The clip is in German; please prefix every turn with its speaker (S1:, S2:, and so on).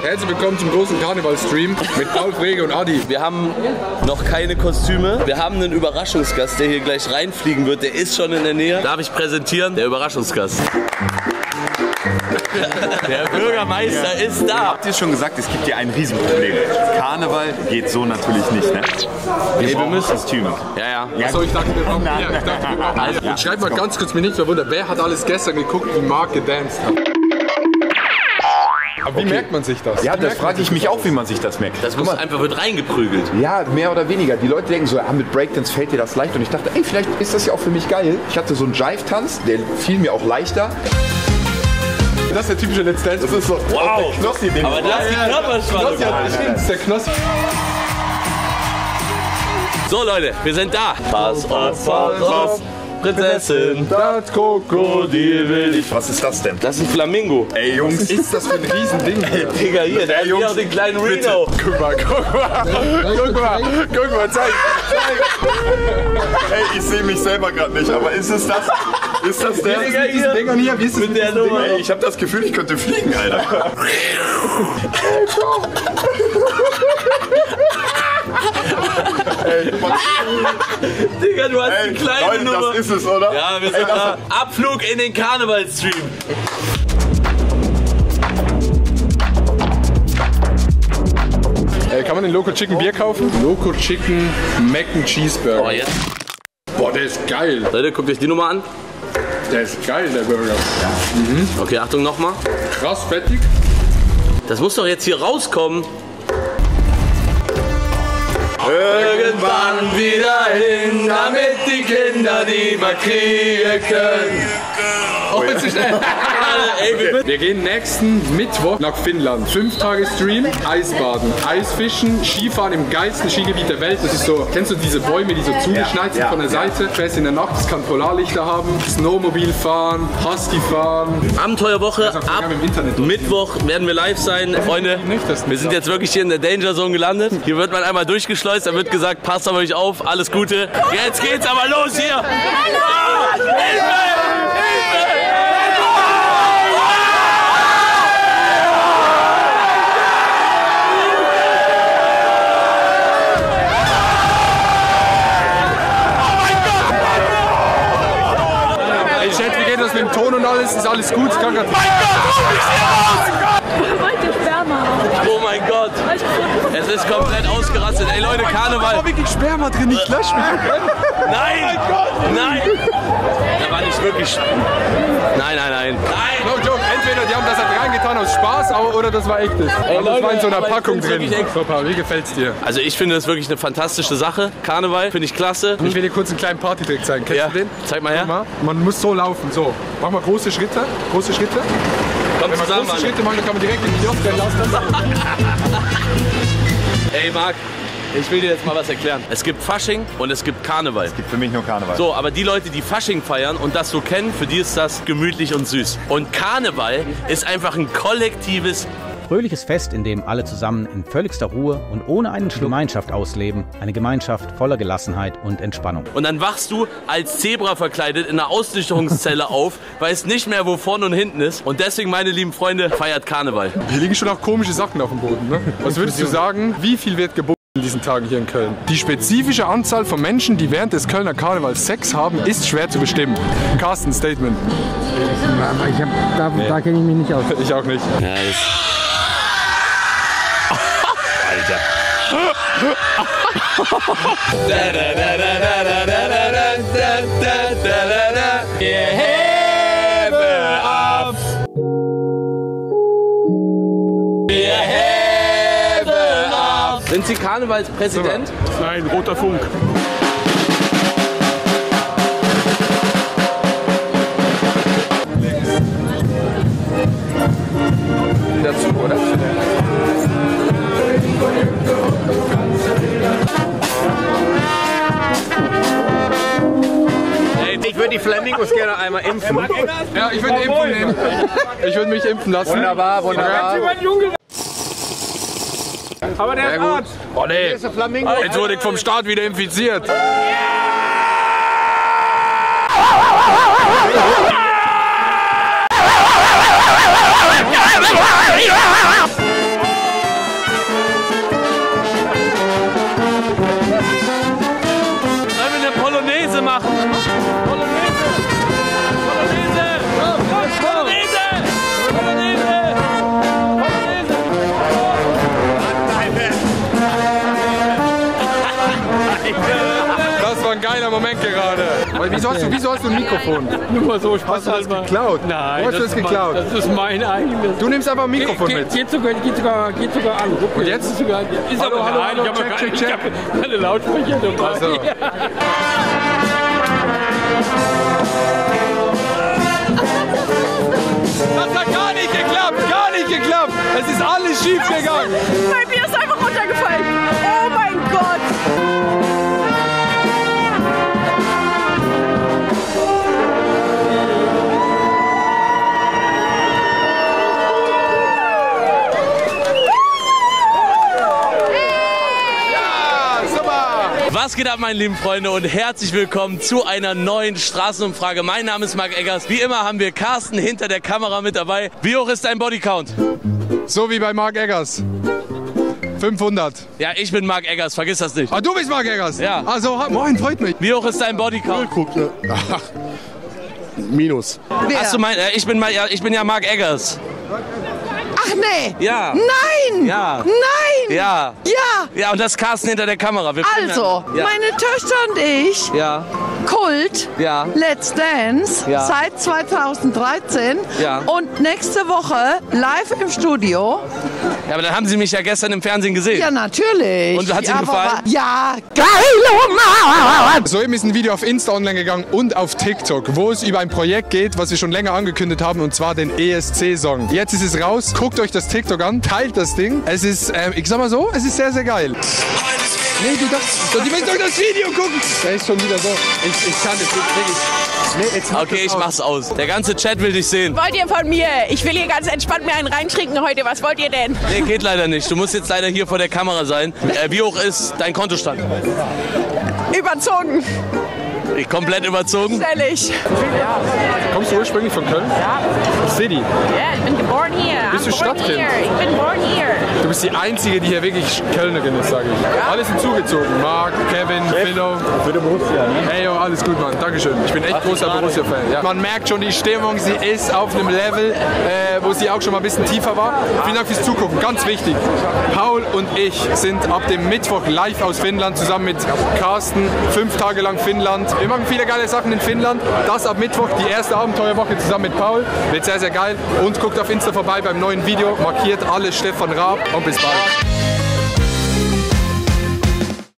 S1: Herzlich willkommen zum großen Karnevalstream mit Paul Frege und Adi.
S2: Wir haben noch keine Kostüme. Wir haben einen Überraschungsgast, der hier gleich reinfliegen wird. Der ist schon in der Nähe. Darf ich präsentieren? Der Überraschungsgast. Der Bürgermeister ist da.
S3: Habt ihr schon gesagt, es gibt hier ein Riesenproblem. Karneval geht so natürlich nicht, ne? Wir müssen Kostüme.
S2: Ja.
S1: Achso, ich dachte, wir brauchen mehr. Schreibt mal ganz kurz mir nicht verwundert, wer hat alles gestern geguckt, wie Marc gedanced hat? Aber wie merkt man sich das?
S3: Ja, das frage ich mich auch, wie man sich das merkt.
S2: Das wird reingeprügelt.
S3: Ja, mehr oder weniger. Die Leute denken so, ja, mit Breakdance fällt dir das leicht. Und ich dachte, ey, vielleicht ist das ja auch für mich geil. Ich hatte so einen Jive-Tanz, der fiel mir auch leichter.
S1: Das ist der typische Let's Dance. Das ist so,
S2: wow,
S1: Knossi-Ding.
S2: Aber das ist die Körperspannung.
S1: Das ist der Knossi.
S2: So Leute, wir sind da. Pass auf. Prinzessin,
S1: das Krokodil will ich.
S3: Was ist das denn?
S2: Das ist ein Flamingo.
S3: Ey, Jungs.
S1: Was ist das für ein Riesending?
S2: Digga, hier, der hat hier auch den kleinen Reno.
S1: Guck mal, zeig.
S3: Ey, ich sehe mich selber gerade nicht, aber ist es das? Ist das der?
S2: Digga, hier.
S1: Wie ist das
S2: mit der Nummer?
S3: Ey, ich habe das Gefühl, ich könnte fliegen, Alter. Ey,
S2: Digga, du hast die kleine
S3: Leute,
S2: Nummer.
S3: das ist es, oder?
S2: Ja, wir sind da. Abflug in den Karnevalstream.
S1: Kann man den Loco Chicken Bier kaufen? Loco Chicken Mac and Cheeseburger.
S2: Oh, jetzt.
S1: Boah, der ist geil.
S2: Leute, guckt euch die Nummer an.
S1: Der ist geil, der Burger.
S2: Okay, Achtung nochmal.
S1: Krass fettig.
S2: Das muss doch jetzt hier rauskommen. Irgendwann wieder hin, damit die Kinder die mal kriegen können.
S1: Oh, jetzt ist wir gehen nächsten Mittwoch nach Finnland. 5 Tage Stream, Eisbaden, Eisfischen, Skifahren im geilsten Skigebiet der Welt. Das ist so, kennst du diese Bäume, die so zugeschneit sind von der Seite? Fährst in der Nacht, es kann Polarlichter haben, Snowmobil fahren, Husky fahren.
S2: Abenteuerwoche, ab Mittwoch werden wir live sein. Freunde, wir sind jetzt wirklich hier in der Danger Zone gelandet. Hier wird man einmal durchgeschleust, da wird gesagt, passt auf euch auf, alles Gute. Jetzt geht's aber los hier. Ah, Hilfe!
S1: Das mit dem Ton und alles, ist alles gut. Kann grad
S2: Oh mein Gott! Es ist komplett ausgerastet. Ey Leute, Karneval!
S1: Da war wirklich Sperma drin, nicht Flash.
S2: Nein! Nein! Da war nicht wirklich. Nein!
S1: No joke, entweder die haben das halt reingetan aus Spaß oder das war echtes. Aber das war in so einer Packung drin. So, Paul, wie gefällt's dir?
S2: Also ich finde das wirklich eine fantastische Sache. Karneval finde ich klasse.
S1: Ich will dir kurz einen kleinen Partytrick zeigen. Kennst du den?
S2: Zeig mal her.
S1: Man muss so laufen, so. Mach mal große Schritte. Große Schritte.
S2: Komm
S1: Wenn man
S2: zusammen,
S1: große Schritte macht, dann kann man direkt in die Luft rennen lassen.
S2: Ey Marc, ich will dir jetzt mal was erklären. Es gibt Fasching und es gibt Karneval.
S3: Es gibt für mich nur Karneval.
S2: So, aber die Leute, die Fasching feiern und das so kennen, für die ist das gemütlich und süß. Und Karneval ist einfach ein kollektives
S4: fröhliches Fest, in dem alle zusammen in völligster Ruhe und ohne einen Schluck Gemeinschaft ausleben. Eine Gemeinschaft voller Gelassenheit und Entspannung.
S2: Und dann wachst du als Zebra verkleidet in einer Ausnüchterungszelle auf, weißt nicht mehr, wo vorne und hinten ist. Und deswegen, meine lieben Freunde, feiert Karneval.
S1: Hier liegen schon auch komische Sachen auf dem Boden. Ne? Was würdest du sagen, wie viel wird geboten in diesen Tagen hier in Köln? Die spezifische Anzahl von Menschen, die während des Kölner Karnevals Sex haben, ist schwer zu bestimmen. Carsten, Statement.
S5: Da kenne ich mich nicht aus.
S1: Ich auch nicht.
S2: Ja, Sind Sie Karnevalspräsident?
S1: Nein, roter Funk. Dazu, oder?
S5: Ich würde die Flamingos gerne einmal impfen.
S1: Ja, ich würde Impfung nehmen. Ich würde mich impfen lassen.
S5: Wunderbar, wunderbar.
S1: Aber der ist hart. Oh nee. Jetzt wurde ich vom Staat wieder infiziert.
S2: Sollen wir eine Polonaise machen? Polonaise! Polonaise! Polonaise! Polonaise!
S1: Das war ein geiler Moment gerade. Wieso hast du ein Mikrofon?
S5: Nur mal so, Spaß
S1: Hast du das geklaut?
S5: Nein,
S1: Wo hast du das geklaut?
S5: Das ist mein eigenes.
S1: Du nimmst einfach ein Mikrofon mit.
S5: Geht sogar an.
S1: Und jetzt?
S5: Ist
S1: Hallo,
S5: aber
S1: hallo,
S5: nein,
S1: hallo,
S5: ich habe
S1: check.
S5: keine Lautsprecher dabei.
S1: Also. Das hat gar nicht geklappt. Es ist alles schief gegangen.
S6: Bei mir ist einfach runtergefallen. Oh mein Gott.
S2: Was geht ab, meine lieben Freunde, und herzlich willkommen zu einer neuen Straßenumfrage. Mein Name ist Marc Eggers. Wie immer haben wir Carsten hinter der Kamera mit dabei. Wie hoch ist dein Bodycount?
S1: So wie bei Marc Eggers. 500.
S2: Ja, ich bin Marc Eggers, vergiss das nicht.
S1: Ah, du bist Marc Eggers?
S2: Ja.
S1: Also, moin, freut mich.
S2: Wie hoch ist dein Bodycount?
S7: Minus.
S2: Hast du ich bin ja Marc Eggers.
S6: Ach nee.
S2: Ja.
S6: Nein.
S2: Ja.
S6: Nein.
S2: Ja.
S6: Ja.
S2: Ja, und das ist Carsten hinter der Kamera. Wir filmen
S6: Also,
S2: ja.
S6: meine Töchter und ich,
S2: Ja.
S6: Kult,
S2: Ja.
S6: Let's Dance,
S2: Ja.
S6: seit 2013
S2: Ja.
S6: und nächste Woche live im Studio.
S2: Ja, aber dann haben Sie mich ja gestern im Fernsehen gesehen.
S6: Ja, natürlich.
S2: Und hat's Ihnen
S6: Aber
S2: gefallen?
S6: Ja, geil, oh Mann.
S1: Soeben ist ein Video auf Insta online gegangen und auf TikTok, wo es über ein Projekt geht, was wir schon länger angekündigt haben, und zwar den ESC-Song. Jetzt ist es raus, guckt euch das TikTok an, teilt das Ding. Es ist, ich sag mal so, es ist sehr, sehr geil. Nee, du willst doch das Video gucken. Der ist schon wieder so. Ich kann das wirklich. Nee, jetzt
S2: Okay, ich mach's aus. Der ganze Chat will dich sehen.
S6: Wollt ihr von mir? Ich will hier ganz entspannt mir einen reintrinken heute. Was wollt ihr denn?
S2: Nee, geht leider nicht. Du musst jetzt leider hier vor der Kamera sein. Wie hoch ist dein Kontostand?
S6: Überzogen.
S2: Komplett überzogen?
S6: Stellig.
S1: Kommst du ursprünglich von Köln? Ja. City.
S6: Ja, ich bin geboren hier.
S1: Bist du Stadtkind?
S6: Ich bin born here.
S1: Du bist die Einzige, die hier wirklich Kölnerin ist, sage ich. Alle sind zugezogen. Marc, Kevin, Philo.
S7: Für den Borussia, ne?
S1: Hey, yo, alles gut, Mann. Dankeschön. Ich bin echt großer Borussia-Fan. Ja. Man merkt schon die Stimmung, sie ist auf einem Level, wo sie auch schon mal ein bisschen tiefer war. Vielen Dank fürs Zugucken. Ganz wichtig. Paul und ich sind ab dem Mittwoch live aus Finnland zusammen mit Carsten. 5 Tage lang Finnland. Wir machen viele geile Sachen in Finnland. Das ab Mittwoch, die erste Abenteuerwoche zusammen mit Paul. Wird sehr, sehr geil. Und guckt auf Insta vorbei beim neuen Video. Markiert alles Stefan Raab. Und bis bald.